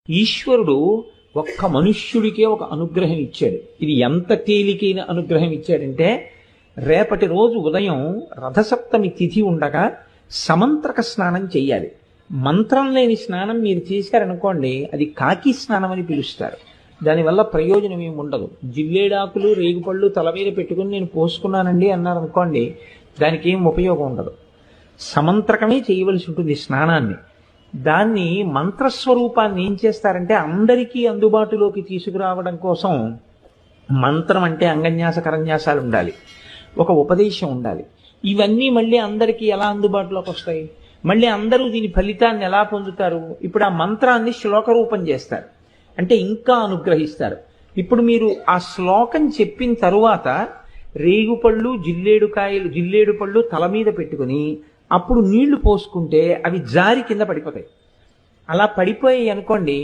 ఈశ్వరుడు ఒక్క మనుష్యుడికే ఒక అనుగ్రహం ఇచ్చాడు. ఇది ఎంత తేలికైన అనుగ్రహం ఇచ్చాడంటే, రేపటి రోజు ఉదయం రథసప్తమి తిథి ఉండగా సమంత్రక స్నానం చెయ్యాలి. మంత్రం లేని స్నానం మీరు చేశారనుకోండి, అది కాకి స్నానం అని పిలుస్తారు. దానివల్ల ప్రయోజనం ఏమి ఉండదు. జిల్లేడాకులు రేగుపళ్ళు తల మీద పెట్టుకుని నేను పోసుకున్నానండి అన్నారనుకోండి, దానికి ఏం ఉపయోగం ఉండదు. సమంత్రకమే చేయవలసి ఉంటుంది స్నానాన్ని. దాన్ని మంత్రస్వరూపాన్ని ఏం చేస్తారంటే, అందరికీ అందుబాటులోకి తీసుకురావడం కోసం మంత్రం అంటే అంగన్యాస కరన్యాసాలు ఉండాలి, ఒక ఉపదేశం ఉండాలి. ఇవన్నీ మళ్ళీ అందరికీ ఎలా అందుబాటులోకి వస్తాయి? మళ్ళీ అందరూ దీని ఫలితాన్ని ఎలా పొందుతారు? ఇప్పుడు ఆ మంత్రాన్ని శ్లోక రూపం చేస్తారు, అంటే ఇంకా అనుగ్రహిస్తారు. ఇప్పుడు మీరు ఆ శ్లోకం చెప్పిన తరువాత రేగుపళ్ళు జిల్లేడు పళ్ళు తల మీద పెట్టుకుని అప్పుడు నీళ్లు పోసుకుంటే అవి జారి కింద పడిపోతాయి. అలా పడిపోయాయి అనుకోండి,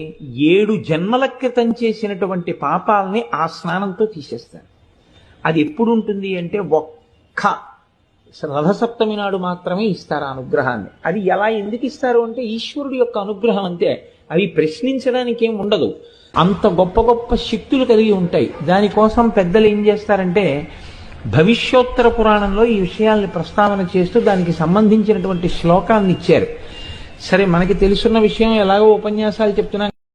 7 జన్మల క్రితం చేసినటువంటి పాపాలని ఆ స్నానంతో తీసేస్తారు. అది ఎప్పుడు ఉంటుంది అంటే, ఒక్క రథసప్తమి నాడు మాత్రమే ఇస్తారు ఆ అనుగ్రహాన్ని. అది ఎలా ఎందుకు ఇస్తారు అంటే, ఈశ్వరుడు యొక్క అనుగ్రహం అంతే. అవి ప్రశ్నించడానికి ఏం ఉండదు. అంత గొప్ప గొప్ప శక్తులు కలిగి ఉంటాయి. దానికోసం పెద్దలు ఏం చేస్తారంటే, భవిష్యోత్తర పురాణంలో ఈ విషయాల్ని ప్రస్తావన చేస్తూ దానికి సంబంధించినటువంటి శ్లోకాన్ని ఇచ్చారు. సరే, మనకి తెలుసున్న విషయం ఎలాగో ఉపన్యాసాలు చెప్తున్నాం